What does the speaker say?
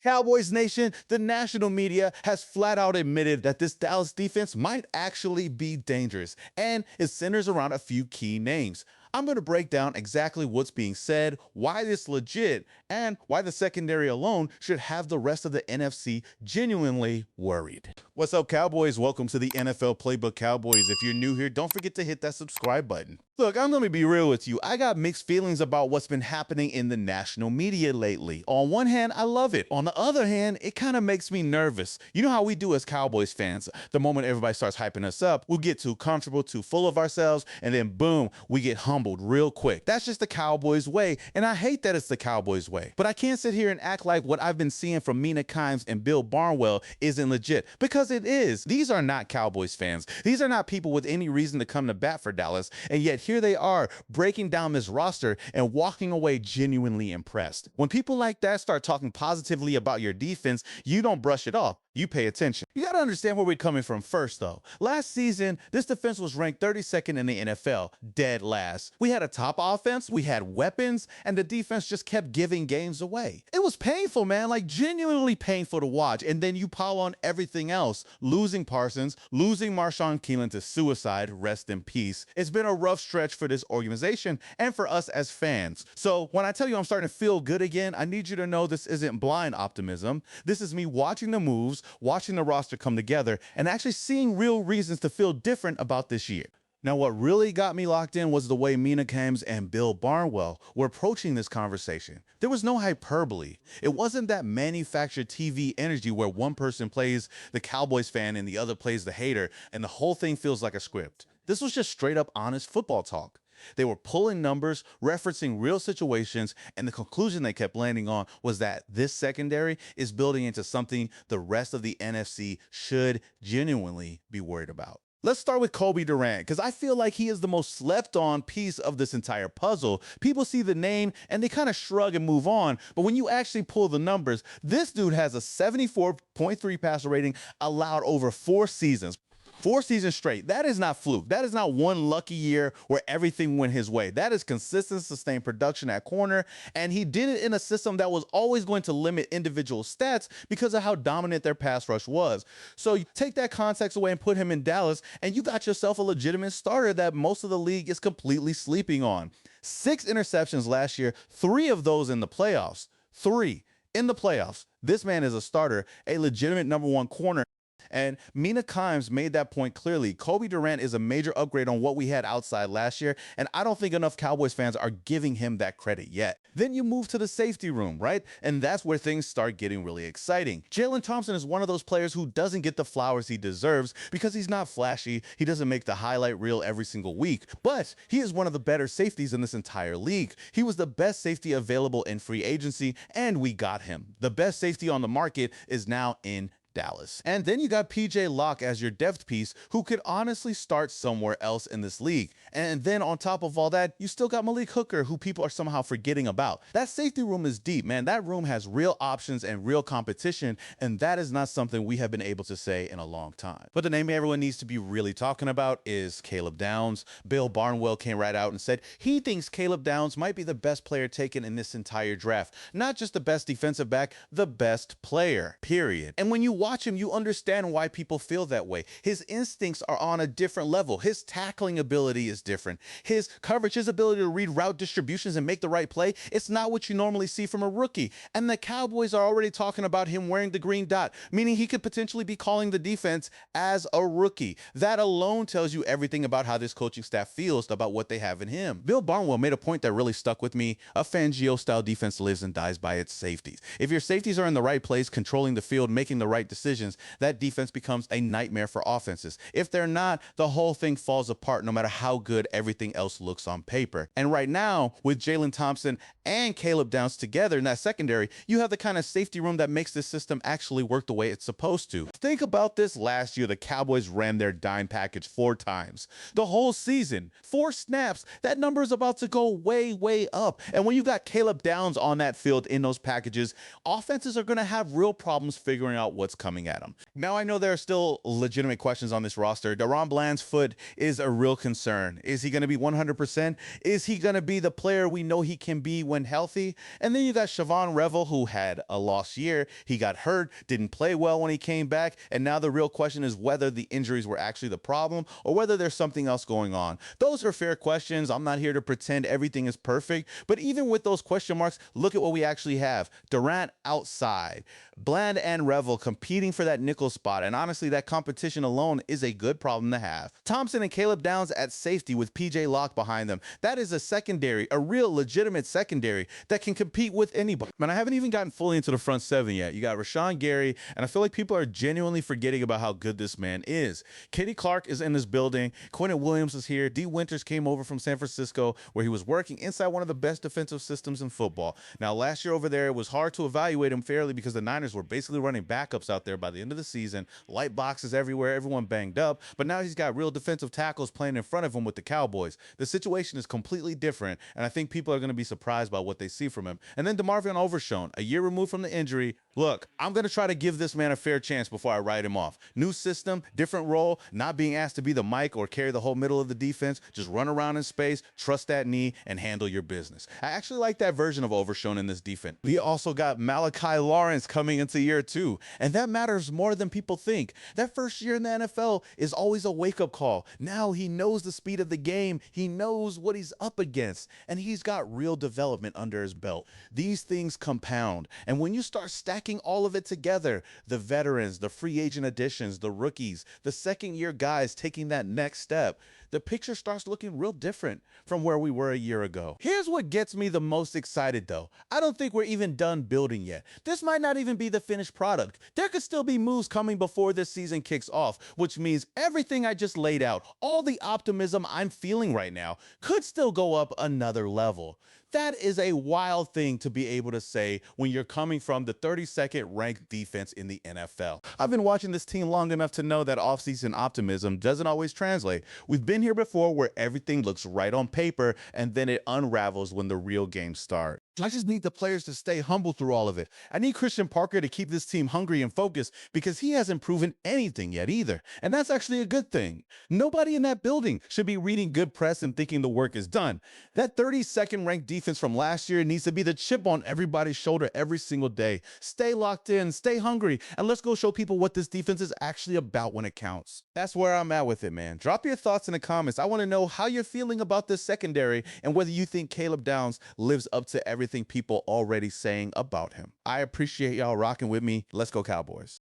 Cowboys Nation, the national media has flat out admitted that this Dallas defense might actually be dangerous, and it centers around a few key names. I'm going to break down exactly what's being said, why this legit, and why the secondary alone should have the rest of the NFC genuinely worried. What's up, Cowboys? Welcome to the NFL Playbook Cowboys. If you're new here, don't forget to hit that subscribe button. Look, I'm going to be real with you. I got mixed feelings about what's been happening in the national media lately. On one hand, I love it. On the other hand, it kind of makes me nervous. You know how we do as Cowboys fans. The moment everybody starts hyping us up, we'll get too comfortable, too full of ourselves, and then boom, we get humbled real quick. That's just the Cowboys way, and I hate that it's the Cowboys way. But I can't sit here and act like what I've been seeing from Mina and Bill Barnwell isn't legit, because it is. These are not Cowboys fans. These are not people with any reason to come to bat for Dallas, and yet here they are breaking down this roster and walking away genuinely impressed. When people like that start talking positively about your defense, you don't brush it off. You pay attention. You got to understand where we're coming from first, though. Last season, this defense was ranked 32nd in the NFL, dead last. We had a top offense, we had weapons, and the defense just kept giving games away. It was painful, man, like genuinely painful to watch. And then you pile on everything else, losing Parsons, losing Marshawn Keelan to suicide, rest in peace. It's been a rough stretch for this organization and for us as fans. So when I tell you I'm starting to feel good again, I need you to know this isn't blind optimism. This is me watching the moves, watching the roster come together, and actually seeing real reasons to feel different about this year. Now, what really got me locked in was the way Mina and Bill Barnwell were approaching this conversation. There was no hyperbole. It wasn't that manufactured TV energy where one person plays the Cowboys fan and the other plays the hater, and the whole thing feels like a script. This was just straight up honest football talk. They were pulling numbers, referencing real situations, and the conclusion they kept landing on was that this secondary is building into something the rest of the NFC should genuinely be worried about. Let's start with Cobie Durant, because I feel like he is the most slept on piece of this entire puzzle. People see the name and they kind of shrug and move on, but when you actually pull the numbers, this dude has a 74.3 passer rating allowed over 4 seasons. 4 seasons straight. That is not fluke. That is not one lucky year where everything went his way. That is consistent, sustained production at corner, and he did it in a system that was always going to limit individual stats because of how dominant their pass rush was. So you take that context away and put him in Dallas, and you got yourself a legitimate starter that most of the league is completely sleeping on. 6 interceptions last year, 3 of those in the playoffs. 3 in the playoffs. This man is a starter, a legitimate #1 corner. And Mina made that point clearly. Cobie Durant is a major upgrade on what we had outside last year, and I don't think enough Cowboys fans are giving him that credit yet. Then you move to the safety room, right? And that's where things start getting really exciting. Jalen Thompson is one of those players who doesn't get the flowers he deserves because he's not flashy. He doesn't make the highlight reel every single week, but he is one of the better safeties in this entire league. He was the best safety available in free agency, and we got him. The best safety on the market is now in Dallas. And then you got PJ Locke as your depth piece who could honestly start somewhere else in this league. And then on top of all that, you still got Malik Hooker, who people are somehow forgetting about. That safety room is deep, man. That room has real options and real competition, and that is not something we have been able to say in a long time. But the name everyone needs to be really talking about is Caleb Downs. Bill Barnwell came right out and said he thinks Caleb Downs might be the best player taken in this entire draft. Not just the best defensive back, the best player, period. And when you watch him, you understand why people feel that way. His instincts are on a different level. His tackling ability is different. His coverage, his ability to read route distributions and make the right play, it's not what you normally see from a rookie. And the Cowboys are already talking about him wearing the green dot, meaning he could potentially be calling the defense as a rookie. That alone tells you everything about how this coaching staff feels about what they have in him. Bill Barnwell made a point that really stuck with me. A Fangio-style defense lives and dies by its safeties. If your safeties are in the right place, controlling the field, making the right decisions, that defense becomes a nightmare for offenses. If they're not, the whole thing falls apart no matter how good everything else looks on paper. And right now, with Jalen Thompson and Caleb Downs together in that secondary, you have the kind of safety room that makes this system actually work the way it's supposed to. Think about this. Last year, the Cowboys ran their dime package 4 times. The whole season, 4 snaps. That number is about to go way, way up. And when you've got Caleb Downs on that field in those packages, offenses are going to have real problems figuring out what's coming at him. Now, I know there are still legitimate questions on this roster. DaRon Bland's foot is a real concern. Is he going to be 100%? Is he going to be the player we know he can be when healthy? And then you got Siobhan Revel, who had a lost year. He got hurt, didn't play well when he came back. And now the real question is whether the injuries were actually the problem or whether there's something else going on. Those are fair questions. I'm not here to pretend everything is perfect. But even with those question marks, look at what we actually have. Durant outside, Bland and Revel competing for that nickel spot. And honestly, that competition alone is a good problem to have. Thompson and Caleb Downs at safety with PJ Locke behind them. That is a secondary, a real legitimate secondary that can compete with anybody. Man, I haven't even gotten fully into the front seven yet. You got Rashawn Gary, and I feel like people are genuinely forgetting about how good this man is. Katie Clark is in this building. Quentin Williams is here. D. Winters came over from San Francisco, where he was working inside one of the best defensive systems in football. Now, last year over there, it was hard to evaluate him fairly because the Niners were basically running backups out there by the end of the season. Light boxes everywhere, everyone banged up. But now he's got real defensive tackles playing in front of him with the Cowboys. The situation is completely different, and I think people are going to be surprised by what they see from him. And then DeMarvion Overshown, a year removed from the injury. Look, I'm going to try to give this man a fair chance before I write him off. New system, different role, not being asked to be the Mike or carry the whole middle of the defense. Just run around in space, trust that knee, and handle your business. I actually like that version of Overshown in this defense. We also got Malachi Lawrence coming into year 2, and that matters more than people think. That first year in the NFL is always a wake-up call. Now he knows the speed of the game. He knows what he's up against, and he's got real development under his belt. These things compound, and when you start stacking all of it together, the veterans, the free agent additions, the rookies, the second-year guys taking that next step, the picture starts looking real different from where we were a year ago. Here's what gets me the most excited though. I don't think we're even done building yet. This might not even be the finished product. There could still be moves coming before this season kicks off, which means everything I just laid out, all the optimism I'm feeling right now, could still go up another level. That is a wild thing to be able to say when you're coming from the 32nd ranked defense in the NFL. I've been watching this team long enough to know that offseason optimism doesn't always translate. We've been here before where everything looks right on paper and then it unravels when the real games start. I just need the players to stay humble through all of it. I need Christian Parker to keep this team hungry and focused because he hasn't proven anything yet either. And that's actually a good thing. Nobody in that building should be reading good press and thinking the work is done. That 32nd ranked defense from last year needs to be the chip on everybody's shoulder every single day. Stay locked in, stay hungry, and let's go show people what this defense is actually about when it counts. That's where I'm at with it, man. Drop your thoughts in the comments. I want to know how you're feeling about this secondary and whether you think Caleb Downs lives up to everything people already saying about him. I appreciate y'all rocking with me. Let's go Cowboys.